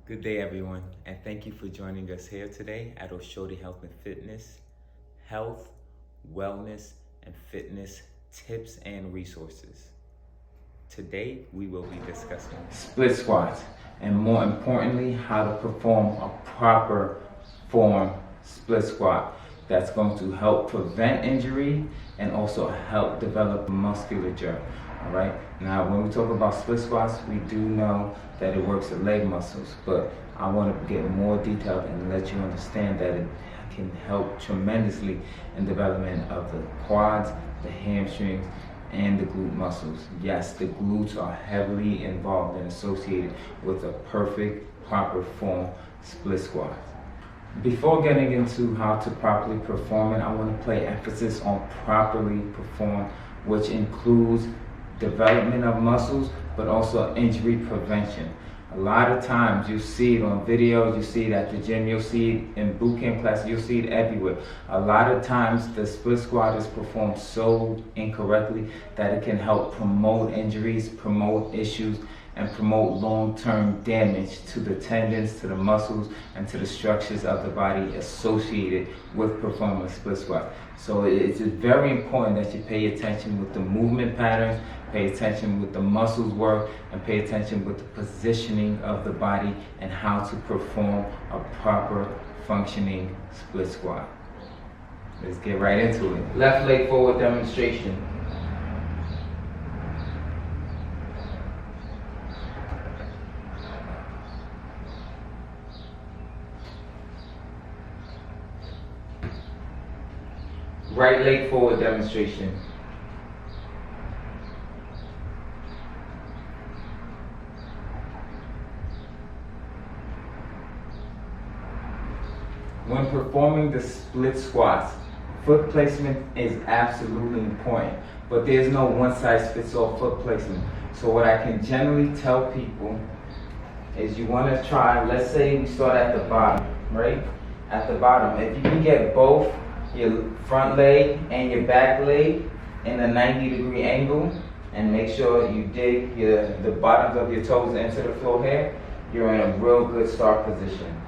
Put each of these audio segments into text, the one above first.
Good day, everyone, and thank you for joining us here today at Oshode Health and Fitness. Health, wellness, and fitness tips and resources. Today, we will be discussing split squats, and more importantly, how to perform a proper form split squat that's going to help prevent injury and also help develop musculature. All right. Now, when we talk about split squats, we do know that it works the leg muscles, but I want to get more detailed and let you understand that it can help tremendously in development of the quads, the hamstrings, and the glute muscles. Yes, the glutes are heavily involved and associated with a perfect, proper form split squat. Before getting into how to properly perform it, I want to play emphasis on properly perform, which includes development of muscles, but also injury prevention. A lot of times you see it on videos, you see it at the gym, you'll see it in boot camp classes, you'll see it everywhere. A lot of times the split squat is performed so incorrectly that it can help promote injuries, promote issues, and promote long-term damage to the tendons, to the muscles, and to the structures of the body associated with performing a split squat. So it's very important that you pay attention with the movement patterns, pay attention with the muscles work, and pay attention with the positioning of the body and how to perform a proper functioning split squat. Let's get right into it. Left leg forward demonstration. Right leg forward demonstration. When performing the split squats, foot placement is absolutely important, but there's no one size fits all foot placement. So what I can generally tell people is you want to try, let's say we start at the bottom, right? At the bottom, if you can get both your front leg and your back leg in a 90-degree angle, and make sure you dig the bottoms of your toes into the floor here, you're in a real good start position.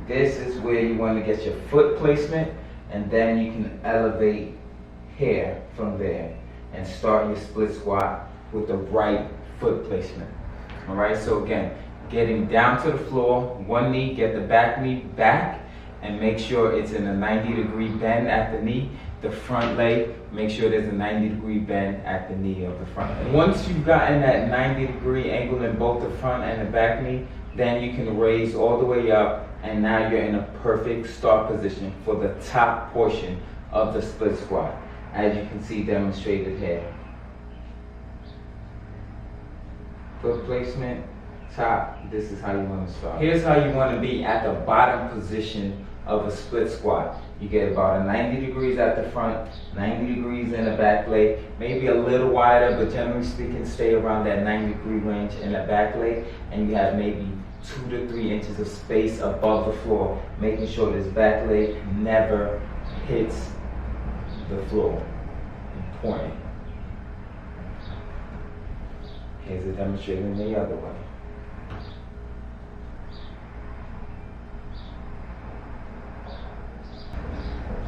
This is where you want to get your foot placement, and then you can elevate here from there and start your split squat with the right foot placement. All right, so again, getting down to the floor, one knee, get the back knee back, and make sure it's in a 90-degree bend at the knee. The front leg, make sure there's a 90-degree bend at the knee of the front leg. Once you've gotten that 90-degree angle in both the front and the back knee, then you can raise all the way up, and now you're in a perfect start position for the top portion of the split squat, as you can see demonstrated here. Foot placement, top, this is how you want to start. Here's how you want to be at the bottom position of a split squat. You get about a 90 degrees at the front, 90 degrees in the back leg, maybe a little wider, but generally speaking, stay around that 90-degree range in the back leg, and you have maybe 2 to 3 inches of space above the floor, making sure this back leg never hits the floor. Important. Here's a demonstration the other way.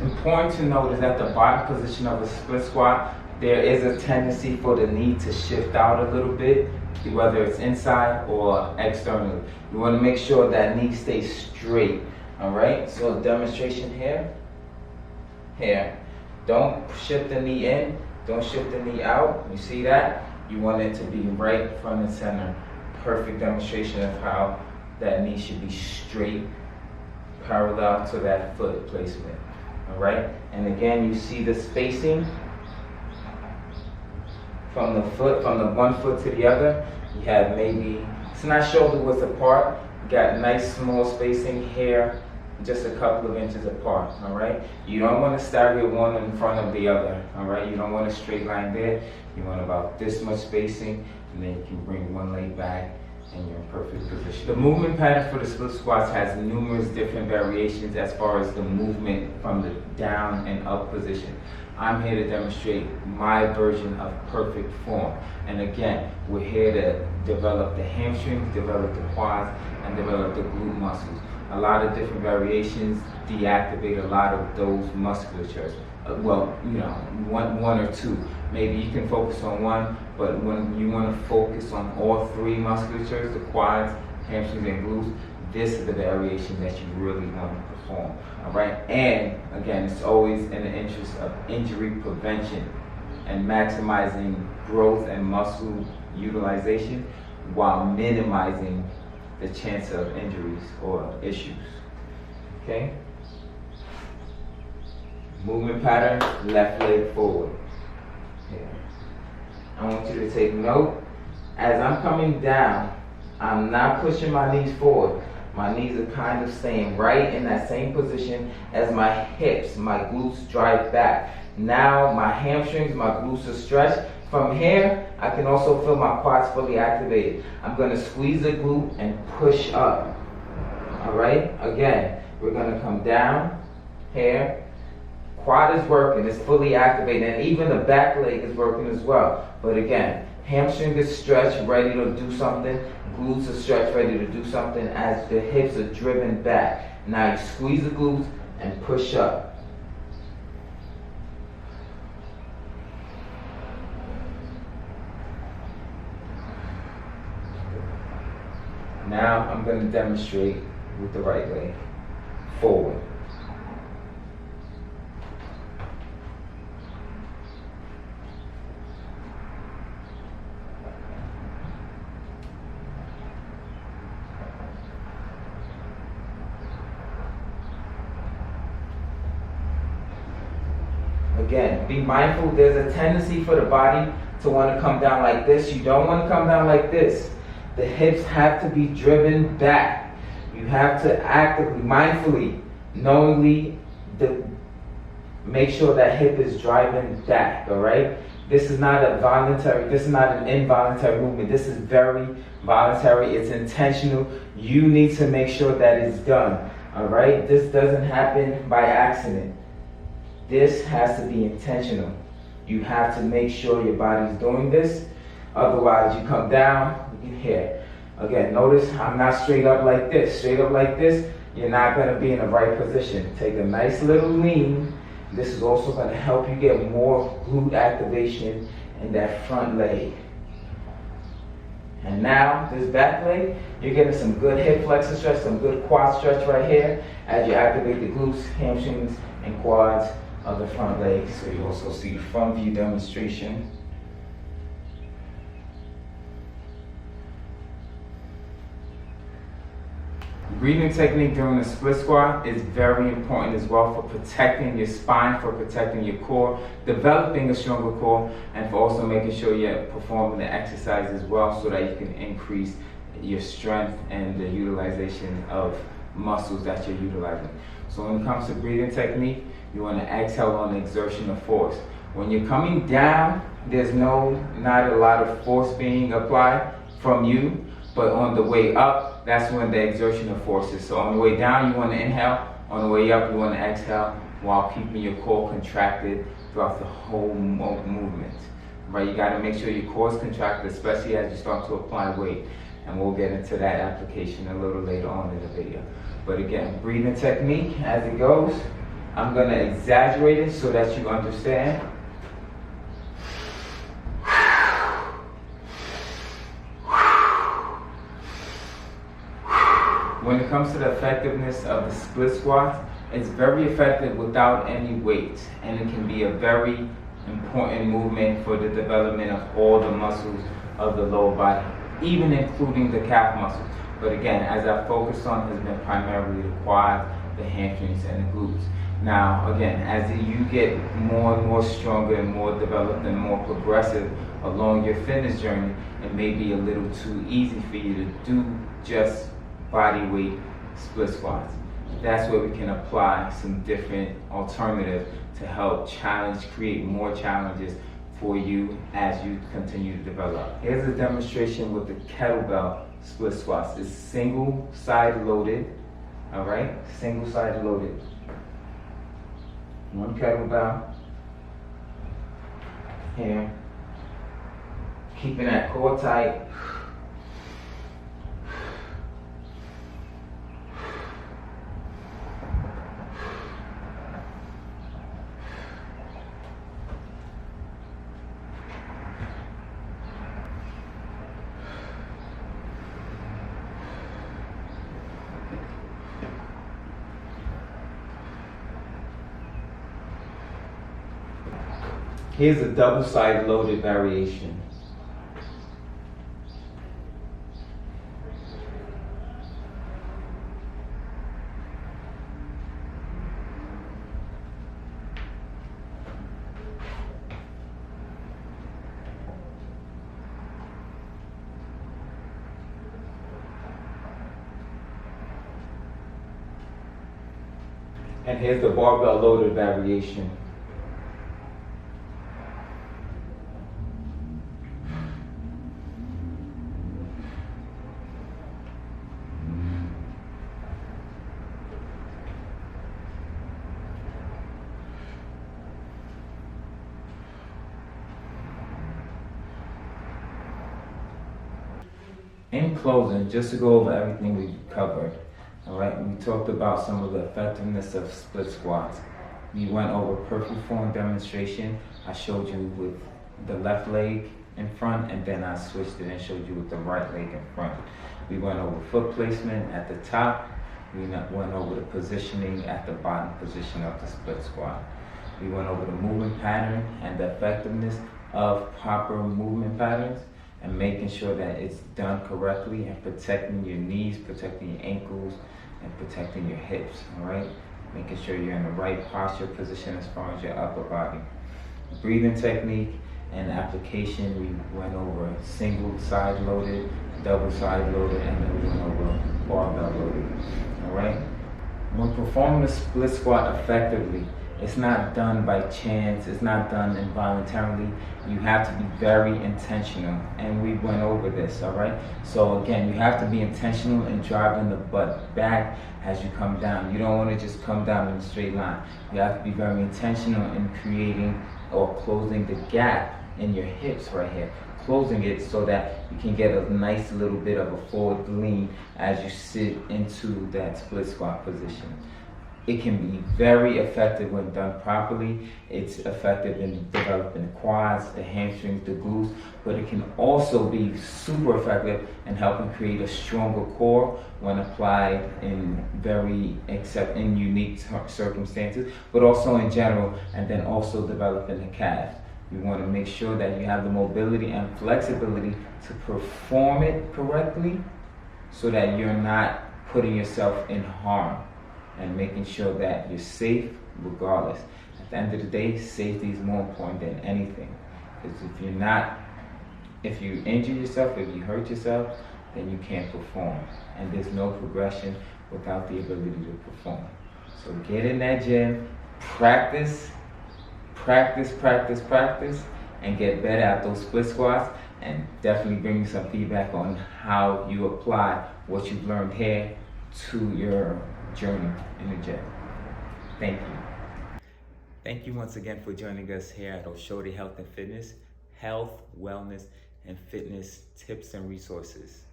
Important to note is at the bottom position of a split squat, there is a tendency for the knee to shift out a little bit, whether it's inside or externally. You want to make sure that knee stays straight. All right, so demonstration here. Don't shift the knee in, don't shift the knee out. You see that? You want it to be right front and center. Perfect demonstration of how that knee should be straight, parallel to that foot placement. All right, and again, you see the spacing from the foot, from the one foot to the other. You have maybe, it's not shoulder width apart. You got nice small spacing here, just a couple of inches apart. All right, you don't want to stagger one in front of the other. All right, you don't want a straight line there. You want about this much spacing, and then you can bring one leg back, and you're in perfect position. The movement pattern for the split squats has numerous different variations as far as the movement from the down and up position. I'm here to demonstrate my version of perfect form. And again, we're here to develop the hamstrings, develop the quads, and and develop the glute muscles. A lot of different variations deactivate a lot of those musculatures. Well, you know, one or two. Maybe you can focus on one, but when you want to focus on all three musculatures, the quads, hamstrings, and glutes, this is the variation that you really want to perform. All right, and again, it's always in the interest of injury prevention and maximizing growth and muscle utilization while minimizing the chance of injuries or issues. Okay? Movement pattern, left leg forward. Okay. I want you to take note. As I'm coming down, I'm not pushing my knees forward. My knees are kind of staying right in that same position as my hips. My glutes drive back. Now my hamstrings, my glutes are stretched. From here, I can also feel my quads fully activated. I'm going to squeeze the glute and push up. All right? Again, we're going to come down here. Quad is working, it's fully activated, and even the back leg is working as well. But again, hamstring is stretched, ready to do something. Glutes are stretched, ready to do something as the hips are driven back. Now you squeeze the glutes and push up. Now I'm going to demonstrate with the right leg. Forward. Again, be mindful, there's a tendency for the body to want to come down like this. You don't want to come down like this. The hips have to be driven back. You have to actively, mindfully, knowingly make sure that hip is driving back, all right? This is not a voluntary, this is not an involuntary movement. This is very voluntary, it's intentional. You need to make sure that it's done, all right? This doesn't happen by accident. This has to be intentional. You have to make sure your body's doing this. Otherwise, you come down, here. Again, notice I'm not straight up like this. Straight up like this, you're not going to be in the right position. Take a nice little lean. This is also going to help you get more glute activation in that front leg. And now, this back leg, you're getting some good hip flexor stretch, some good quad stretch right here as you activate the glutes, hamstrings, and quads of the front leg. So you also see the front view demonstration. Breathing technique during the split squat is very important as well for protecting your spine, for protecting your core, developing a stronger core, and for also making sure you're performing the exercise as well so that you can increase your strength and the utilization of muscles that you're utilizing. So when it comes to breathing technique, you want to exhale on the exertion of force. When you're coming down, there's not a lot of force being applied from you, but on the way up, that's when the exertion of force is. So on the way down, you want to inhale. On the way up, you want to exhale while keeping your core contracted throughout the whole movement. Right? You got to make sure your core is contracted, especially as you start to apply weight. And we'll get into that application a little later on in the video. But again, breathing technique as it goes. I'm going to exaggerate it so that you understand. When it comes to the effectiveness of the split squat, it's very effective without any weight, and it can be a very important movement for the development of all the muscles of the lower body, even including the calf muscles. But again, as I focus on, has been primarily the quads, the hamstrings, and the glutes. Now, again, as you get more and more stronger and more developed and more progressive along your fitness journey, it may be a little too easy for you to do just body weight split squats. That's where we can apply some different alternatives to help create more challenges for you as you continue to develop. Here's a demonstration with the kettlebell split squats. It's single side loaded, all right? Single side loaded. One kettlebell here, keeping that core tight. Here's a double side loaded variation. And here's the barbell loaded variation. In closing, just to go over everything we covered, all right, we talked about some of the effectiveness of split squats. We went over perfect form demonstration. I showed you with the left leg in front, and then I switched it and showed you with the right leg in front. We went over foot placement at the top. We went over the positioning at the bottom position of the split squat. We went over the movement pattern and the effectiveness of proper movement patterns, and making sure that it's done correctly and protecting your knees, protecting your ankles, and protecting your hips, all right? Making sure you're in the right posture position as far as your upper body. Breathing technique and application, we went over single side loaded, double side loaded, and then we went over barbell loaded, all right? When performing a split squat effectively, it's not done by chance, it's not done involuntarily. You have to be very intentional, and we went over this, all right? So again, you have to be intentional in driving the butt back as you come down. You don't want to just come down in a straight line. You have to be very intentional in creating or closing the gap in your hips right here. Closing it so that you can get a nice little bit of a forward lean as you sit into that split squat position. It can be very effective when done properly. It's effective in developing the quads, the hamstrings, the glutes, but it can also be super effective in helping create a stronger core when applied in unique circumstances, but also in general, and then also developing the calf. You want to make sure that you have the mobility and flexibility to perform it correctly so that you're not putting yourself in harm, and making sure that you're safe regardless. At the end of the day, safety is more important than anything. Because if you injure yourself, if you hurt yourself, then you can't perform. And there's no progression without the ability to perform. So get in that gym, practice, and get better at those split squats, and definitely bring me some feedback on how you apply what you've learned here to your journey in the gym. Thank you. Thank you once again for joining us here at Oshode Health and Fitness, health, wellness, and fitness tips and resources.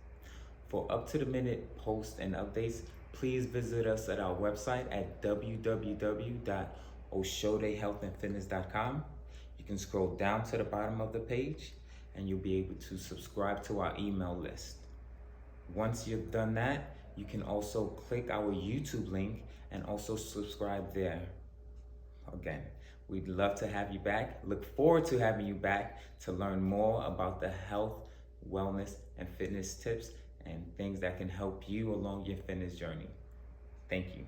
For up-to-the-minute posts and updates, please visit us at our website at www.oshodehealthandfitness.com. You can scroll down to the bottom of the page and you'll be able to subscribe to our email list. Once you've done that, you can also click our YouTube link and also subscribe there. Again, we'd love to have you back. Look forward to having you back to learn more about the health, wellness, and fitness tips and things that can help you along your fitness journey. Thank you.